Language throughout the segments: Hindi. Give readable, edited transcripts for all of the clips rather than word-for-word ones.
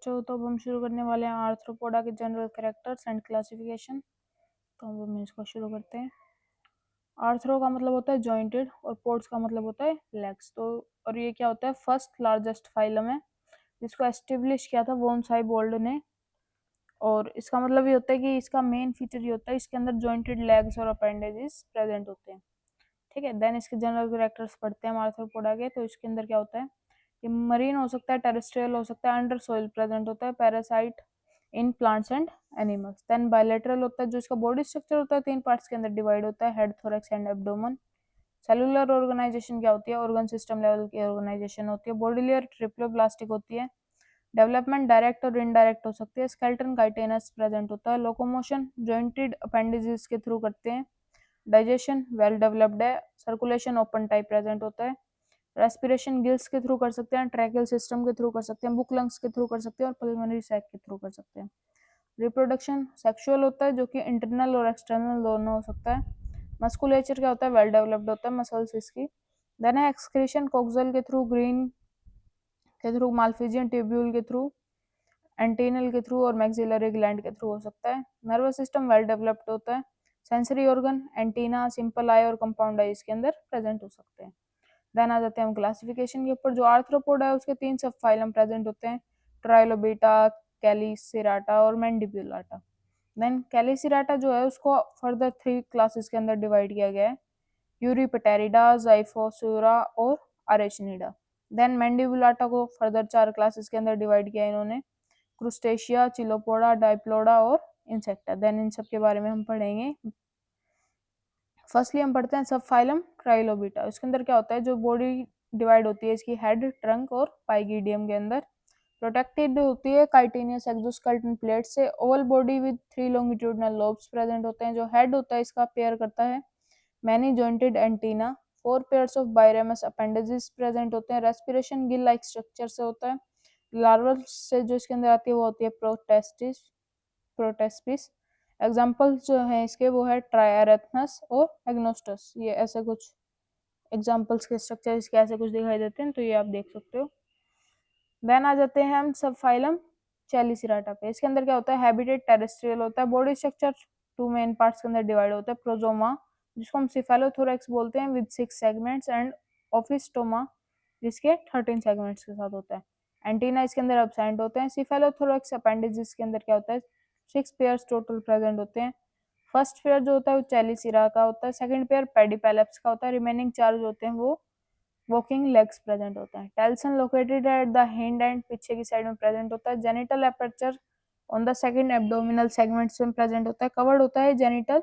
बच्चों, तो अब हम शुरू करने वाले हैं आर्थ्रोपोडा के जनरल कैरेक्टर्स एंड क्लासिफिकेशन। तो हम इसको शुरू करते हैं। आर्थ्रो का मतलब होता है जॉइंटेड और पोड्स का मतलब होता है लेग्स। तो और ये क्या होता है, फर्स्ट लार्जेस्ट फाइलम है जिसको एस्टेब्लिश किया था वॉन साइबोल्ड ने। और इसका मतलब ये होता है कि इसका मेन फीचर ये होता है इसके अंदर जॉइंटेड लेग्स और अपेंडेजेस प्रेजेंट होते हैं। ठीक है, देन इसके जनरल कैरेक्टर्स पढ़ते हैं हम आर्थ्रोपोडा के। तो इसके अंदर क्या होता है, ये मरीन हो सकता है, टेरेस्ट्रियल हो सकता है, अंडर सोइल प्रेजेंट होता है, parasite in plants and animals. Then bilateral होता है, जो इसका बॉडी स्ट्रक्चर होता है 3 पार्ट्स के अंदर डिवाइड होता है, head, thorax and abdomen. Cellular organisation क्या होती है, ऑर्गन सिस्टम लेवल की ऑर्गेनाइजेशन होती है। बॉडी लेयर ट्रिप्लोब्लास्टिक होती है। डेवलपमेंट डायरेक्ट और इनडायरेक्ट हो सकती है। स्केलेटन काइटेनस प्रेजेंट होता है। लोकोमोशन जॉइंटेड अपेंडिजेस के थ्रू करते हैं। डाइजेशन वेल डेवलप्ड है। सर्कुलेशन ओपन टाइप प्रेजेंट होता है। रेस्पिरेशन गिल्स के थ्रू कर सकते हैं, ट्रैकियल सिस्टम के थ्रू कर सकते हैं, बुक लंग्स के थ्रू कर सकते हैं और पल्मोनरी सैक के थ्रू कर सकते हैं। रिप्रोडक्शन सेक्सुअल होता है, जो कि इंटरनल और एक्सटर्नल दोनों हो सकता है। मस्कुलेचर क्या होता है, वेल डेवलप्ड होता है मसल्स इसकी। देन है एक्सक्रीशन कोक्सल के थ्रू, ग्रीन के थ्रू, माल्फिजियन ट्यूब्यूल के थ्रू, एंटीनल के थ्रू और मैक्सिलरी ग्लैंड के थ्रू हो सकता है। नर्वस सिस्टम वेल डेवलप्ड होता है। Sensory organ antenna, simple I और कंपाउंड आई इसके अंदर प्रेजेंट हो सकते हैं। देन आ जाते हैं हम क्लासिफिकेशन के ऊपर। जो आर्थ्रोपोड है उसके 3 सब फाइलम प्रेजेंट होते हैं, ट्राइलोबिटा, कैलिसिराटा और मैंडिब्यूलाटा। देन कैलिसिराटा जो है उसको फर्दर 3 क्लासेस के अंदर डिवाइड किया गया है, यूरिपेटेरिडा, ज़ाइफोसुरा और अरेचनिडा। देन मैंडिबुलाटा को फर्दर 4 क्लासेस के अंदर डिवाइड किया इन्होंने, क्रुस्टेशिया, चिलोपोडा, डाइप्लोडा और इंसेक्टा। देन इन सब के बारे में हम पढ़ेंगे। फर्स्टली हम पढ़ते हैं सब फाइलम ट्राइलोबिटा। इसके अंदर क्या होता है, जो बॉडी डिवाइड होती है इसकी हेड, ट्रंक और पाइगिडियम के अंदर। प्रोटेक्टेड होती है काइटिनियस एक्सोस्केलेटन प्लेट से। Oval body with 3 longitudinal lobes present होते हैं। जो हेड होता है इसका पेयर करता है many jointed antenna. 4 pairs of biramous appendages present होते हैं। रेस्पिरेशन गिल लाइक स्ट्रक्चर से होता है। लार्वल से जो इसके अंदर आती है वो होती है प्रोटेस्पिस। एग्जाम्पल्स जो है इसके वो है ट्रायरेथनस और एग्नोस्टस। ये ऐसे कुछ एग्जाम्पल्स के स्ट्रक्चर इसके ऐसे कुछ दिखाई देते हैं, तो ये आप देख सकते हो। देन आ जाते हैं हम सब फाइलम चैलिसिराटा पे। इसके अंदर क्या होता है, हैबिटेट टेरेस्ट्रियल होता है। बॉडी स्ट्रक्चर 2 मेन पार्ट्स के अंदर डिवाइड होता है, प्रोजोमा जिसको हम सिफेलोथोरैक्स बोलते हैं विद 6 सेगमेंट्स, एंड ओफिस्टोमा जिसके 13 सेगमेंट्स के साथ होता है। एंटीना इसके अंदर एब्सेंट होते हैं। सिफेलोथोरैक्स अपेंडेजेस के अंदर क्या होता है, 6 पेयर्स टोटल प्रेजेंट होते हैं। फर्स्ट पेयर जो होता है वो चैलिसिरा का होता है, सेकंड पेयर पेडिपेलेप्स का होता है, रिमेनिंग 4 जो होते हैं वो वॉकिंग लेग्स प्रेजेंट होता है। Telson located at the hind and, पीछे की साइड में प्रेजेंट होता है। Genital aperture on the second abdominal segments में प्रेजेंट होता है, कवर्ड होता है जेनिटल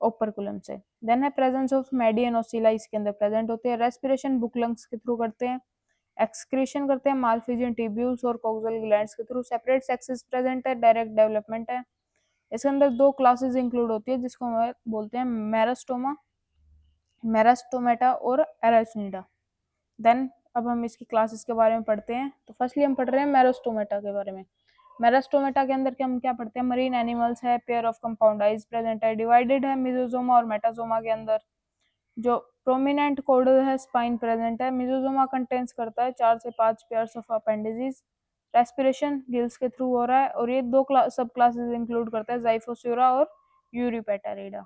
ओपरकुलम से। देन है प्रेजेंस ऑफ मेडियन ओसिला इसके अंदर प्रेजेंट होते हैं। रेस्पिरेशन बुक लंग्स के थ्रू करते हैं। एक्सक्रीशन करते हैं मालफिजियन ट्यूब्यूल्स और कोक्सल ग्लैंड्स के थ्रू। सेपरेट सेक्सेस प्रेजेंट है, डायरेक्ट डेवलपमेंट है। इसके अंदर 2 क्लासेस इंक्लूड होती है जिसको हम बोलते हैं मेरास्टोमा, मेरास्टोमेटा और एराचनिडा। देन अब हम इसकी क्लासेस के बारे में पढ़ते हैं। तो फर्स्टली हम पढ़ रहे हैं मेरास्टोमेटा के बारे में। मेरास्टोमेटा के अंदर हम क्या पढ़ते हैं, मरीन एनिमल्स है, pair of compound eyes present है, डिवाइडेड है मिजोजोमा और मेटाजोमा के अंदर। जो प्रोमिनेंट कोडल है स्पाइन प्रेजेंट है। मिजोजोमा कंटेंस करता है 4 से 5 pairs of appendages. Respiration gills के थ्रू हो रहा है और ये 2 सब क्लासेस इंक्लूड करता है, ज़ाइफोसुरा और यूरिपेटारिडा।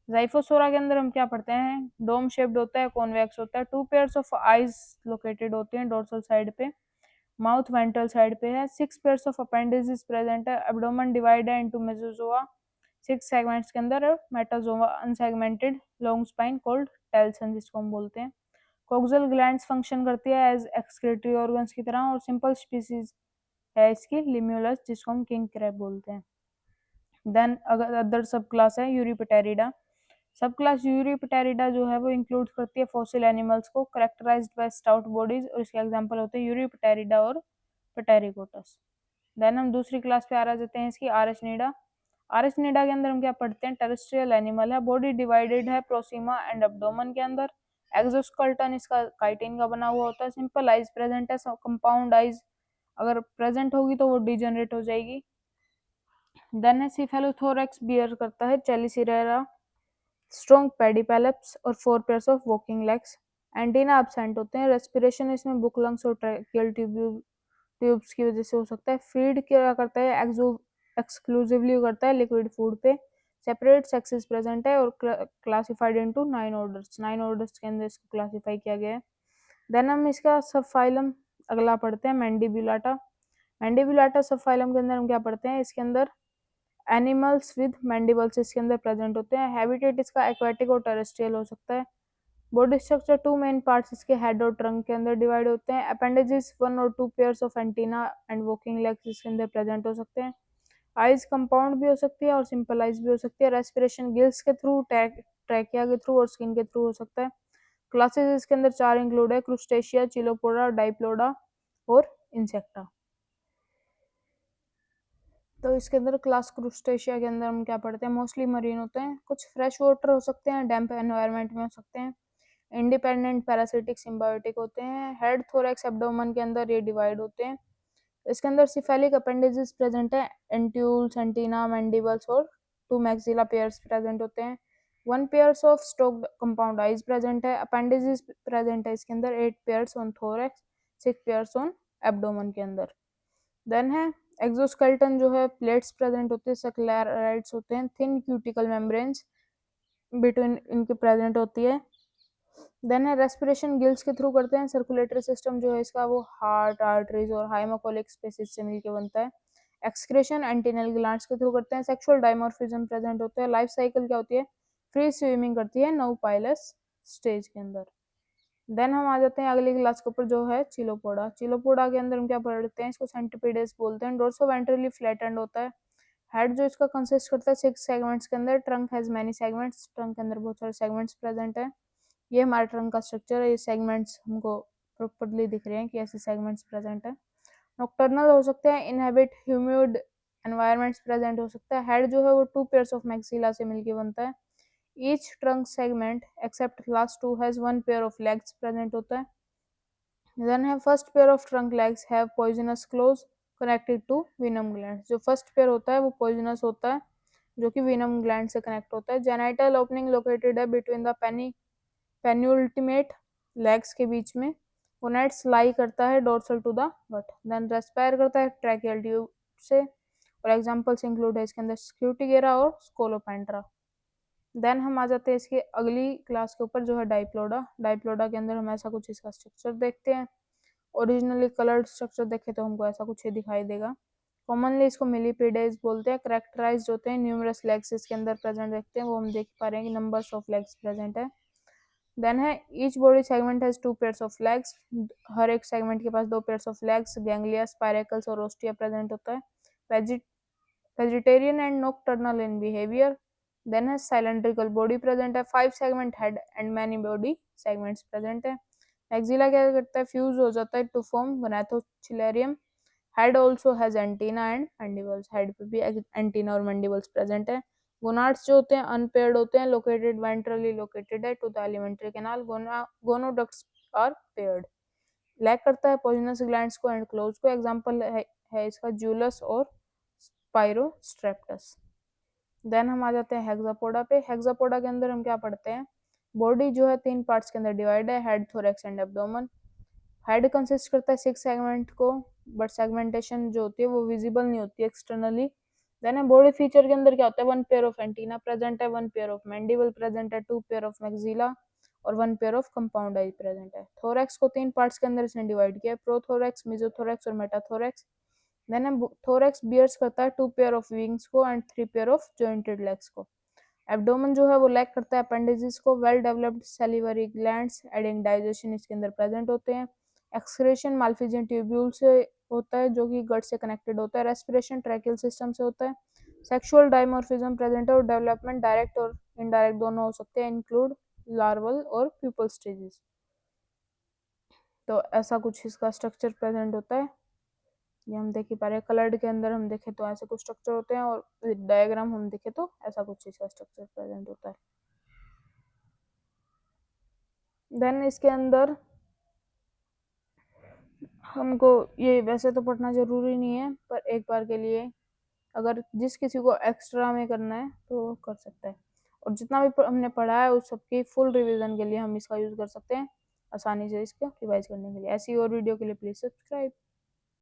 ज़ाइफोसोरा के अंदर हम क्या पढ़ते हैं, डोम शेप्ड होता है, कॉन्वेक्स होता है। 2 पेयर्स ऑफ आईज लोकेटेड होते हैं डोर्सल साइड पे, माउथ वेंट्रल साइड पे है। 6 पेयर्स ऑफ अपेंडिजेस प्रेजेंट है। एब्डोमेन डिवाइड है इनटू मेसोजोआ 6 सेगमेंट्स के अंदर, और Metazoa unsegmented long spine called telson जिसको हम बोलते हैं। कोक्सल ग्लैंड्स फंक्शन करती है एज एक्सक्रीटरी ऑर्गन्स की तरह, और सिंपल स्पीसीज है इसकी लिम्यूलस जिसको हम किंग क्रैब बोलते हैं। देन अगर अदर सब क्लास है यूरिपेटेरिडा। सब क्लास यूरिपेटेरिडा जो है वो इंक्लूड करती है फॉसिल एनिमल्स को, करेक्टराइज्ड बाय स्टाउट बॉडीज, और इसके एग्जांपल होते हैं यूरिपेटेरिडा और पेटेरिकोटस। देन हम दूसरी क्लास पे आ जाते हैं इसकी आर्चनिडा। आर्चनिडा के अंदर हम क्या पढ़ते हैं, टेरेस्ट्रियल एनिमल है, बॉडी डिवाइडेड है प्रोसीमा एंड एब्डोमेन के अंदर। एक्सोस्केलेटन इसका काइटिन का बना हुआ होता है। सिंपल आइज प्रेजेंट है, कंपाउंड आइज अगर प्रेजेंट होगी तो वो डिजेनरेट हो जाएगी। देन है सिफेलोथोरैक्स बियर करता है चेलिसिरेरा, स्ट्रॉन्ग पेडिपेलेप्स और 4 pairs of walking legs. Antenna absent होते हैं। रेस्पिरेशन इसमें बुक लंग्स और ट्रैकियल ट्यूब्स की वजह से हो सकता है। फीड क्या करता है, एक्सक्लूसिवली करता है लिक्विड फूड पे। सेपरेट सेक्सेस प्रेजेंट है और क्लासिफाइड इनटू 9 ऑर्डर्स, 9 ऑर्डर्स के अंदर इसको क्लासिफाई किया गया है। देन हम इसका सब फाइलम अगला पढ़ते हैं, मैंडिबुलाटा। मैंडिबुलाटा सब फाइलम के अंदर हम क्या पढ़ते हैं, इसके अंदर एनिमल्स विद मैंडिबल्स इसके अंदर प्रेजेंट होते हैं। हैबिटेट इसका एक्वेटिक और टेरेस्ट्रियल हो सकता है। बॉडी स्ट्रक्चर 2 मेन पार्ट्स इसके हेड और ट्रंक के अंदर डिवाइड होते हैं। अपेंडेजेस 1 और 2 pairs of antenna and walking legs इसके अंदर प्रेजेंट हो सकते हैं। आइज कंपाउंड भी हो सकती है और सिंपल आइज भी हो सकती है। रेस्पिरेशन गिल्स के थ्रू, ट्रैकिया के थ्रू और स्किन के थ्रू हो सकता है। क्लासेस इसके अंदर 4 इंक्लूड है, क्रुस्टेशिया, चिलोपोडा, डाइप्लोडा और इंसेक्टा। तो इसके अंदर क्लास क्रुस्टेशिया के अंदर हम क्या पढ़ते हैं, मोस्टली मरीन होते हैं, कुछ फ्रेश वाटर हो सकते हैं, डैम्प एनवायरनमेंट में हो सकते हैं, इंडिपेंडेंट पैरासिटिक सिम्बायोटिक होते हैं। हेड, थोरैक्स, एब्डोमेन के अंदर ये डिवाइड होते हैं। इसके अंदर सिफेलिक अपेंडेजेस प्रेजेंट है, एंट्यूल्स, एंटीना, मैंडिबल्स और 2 मैक्सिला पेयर्स प्रेजेंट होते हैं। 1 pairs of stalked compound eyes present है। अपेंडेजेस प्रेजेंट है इसके अंदर 8 pairs on thorax, 6 pairs on abdomen के अंदर। देन है एक्सोस्केलेटन जो है, प्लेट्स प्रेजेंट होते हैं, स्क्लेराइड्स होते हैं, थिन क्यूटिकल मेम्ब्रेन्स बिटवीन इनके प्रेजेंट होती है। देन है रेस्पिरेशन गिल्स के थ्रू करते हैं। सर्कुलेटरी सिस्टम जो है इसका वो हार्ट, आर्टरीज और हाइमोकोलिक स्पेसिस से मिलकर बनता है। एक्सक्रेशन एंटीनल ग्लैंड्स के थ्रू करते हैं। सेक्सुअल डाइमॉर्फिज्म प्रेजेंट होता है। लाइफ साइकिल क्या होती है, फ्री स्विमिंग करती है नोपाइलस स्टेज के अंदर। देन हम आ जाते हैं अगली क्लास के ऊपर जो है चिलोपोडा। चिलोपोडा के अंदर हम क्या पढ़ते हैं, इसको सेंटिपिडेस बोलते हैं। डोर्सो वेंट्रली फ्लैटेंड होता है। हेड जो इसका कंसिस्ट करता है 6 सेगमेंट्स के अंदर। Trunk has many segments, trunk के अंदर बहुत सारे सेगमेंट्स प्रेजेंट है। ये हमारे ट्रंक का स्ट्रक्चर है। ये सेगमेंट्स हमको प्रॉपरली दिख रहे हैं कि ऐसे सेगमेंट्स प्रेजेंट है। नॉकटर्नल हो सकते हैं, इनहेबिट ह्यूमिड एनवायरनमेंट्स प्रेजेंट हो सकता है। हेड जो है वो 2 पेयर्स ऑफ मैक्सिला से मिलकर बनता है। Each trunk segment except last 2 has 1 pair of legs present होता है। देन है first pair of trunk legs have poisonous claws connected to venom gland. जो फर्स्ट पेयर होता है वो पॉइजनस होता है, जो कि वेनम ग्लैंड से कनेक्ट होता है। जेनाइटल ओपनिंग लोकेटेड है बिटवीन द पेन्यूल्टिमेट लेग्स के बीच में। गोनाड्स लाई करता है dorsal to the gut. Then respire करता है ट्रैकियल ट्यूब से, और एग्जांपल्स इंक्लूड है इसके अंदर स्क्यूटिगेरा और स्कोलोपेंट्रा। देन हम आ जाते हैं इसकी अगली क्लास के ऊपर जो है डाइप्लोडा। डाइप्लोडा के अंदर हम ऐसा कुछ इसका स्ट्रक्चर देखते हैं। ओरिजिनली कलर्ड स्ट्रक्चर देखे तो हमको ऐसा कुछ ही दिखाई देगा। कॉमनली इसको मिलीपेडेज बोलते हैं। करेक्टराइज्ड होते हैं, न्यूमरस लेग्स इसके अंदर प्रेजेंट देखते हैं, वो हम देख पा रहे हैं कि नंबर्स ऑफ लेग्स प्रेजेंट है। देन है each body segment has 2 pairs of legs. हर एक सेगमेंट के पास 2 pairs of legs, ganglia, spiracles और ओस्टिया प्रेजेंट होता है। Vegetarian and nocturnal in behaviour. Then है साइलेंड्रिकल बॉडी प्रेजेंट है। 5 segment head and many body segments present है। मैक्सिला क्या करता है, फ्यूज हो जाता है to form gnathochilarium. Head also has antenna and mandibles. Head पे भी एंटीना और मैंडिबल्स प्रेजेंट है। गोनाड्स जो होते हैं अनपेयर्ड होते हैं, लोकेटेड वेंट्रली लोकेटेड है to the alimentary canal. Gonoducts are paired. Lack करता है पॉइजनस ग्लैंड्स को एंड क्लोज को। एग्जांपल है इसका जूलस और स्पाइरोस्ट्रेप्टस। देन हम आ जाते हैं हेक्सापोडा पे। हेक्सापोडा के अंदर हम क्या पढ़ते हैं, बॉडी जो है 3 पार्ट्स के अंदर डिवाइड है, head, thorax and abdomen. Head consist करता है 6 सेगमेंट को, बट सेगमेंटेशन जो होती है वो विजिबल नहीं होती एक्सटर्नली। देन बॉडी फीचर के अंदर क्या होता है, 1 पेयर ऑफ एंटीना प्रेजेंट है, 1 पेयर ऑफ मैंडिबल प्रेजेंट है, 2 पेयर ऑफ मैक्सिला और 1 pair of compound I present है। थोरैक्स को 3 पार्ट्स के अंदर इसने डिवाइड किया है, प्रोथोरैक्स, मेसोथोरैक्स और मेटाथोरैक्स। देन थोरैक्स बियर्स करता है 2 पेयर ऑफ विंग्स को and 3 pair of jointed legs को। एब्डोमेन जो है वो लैक करता है अपेंडिजेस को। Well developed salivary glands adding digestion इसके अंदर प्रेजेंट होते हैं। एक्सक्रेशन माल्फिजियन ट्यूब्यूल से होता है, जो कि गट से कनेक्टेड होता है। रेस्पिरेशन ट्रैकियल सिस्टम से होता है। सेक्सुअल डाइमॉर्फिज्म प्रेजेंट है और डेवलपमेंट डायरेक्ट और इनडायरेक्ट दोनों हो सकते हैं, इंक्लूड लार्वल और प्यूपल स्टेजेस। तो ऐसा कुछ इसका स्ट्रक्चर प्रेजेंट होता है। ये हम देख ही पा रहे हैं, कलर्ड के अंदर हम देखें तो ऐसे कुछ स्ट्रक्चर होते हैं, और डायग्राम हम देखें तो ऐसा कुछ इसका स्ट्रक्चर प्रेजेंट होता है। देन इसके अंदर हमको ये वैसे तो पढ़ना जरूरी नहीं है, पर एक बार के लिए अगर जिस किसी को एक्स्ट्रा में करना है तो कर सकता है। और जितना भी हमने पढ़ा है उस सबकी फुल रिवीजन के लिए हम इसका यूज कर सकते हैं, आसानी से इसको रिवाइज करने के लिए। ऐसी और वीडियो के लिए प्लीज सब्सक्राइब।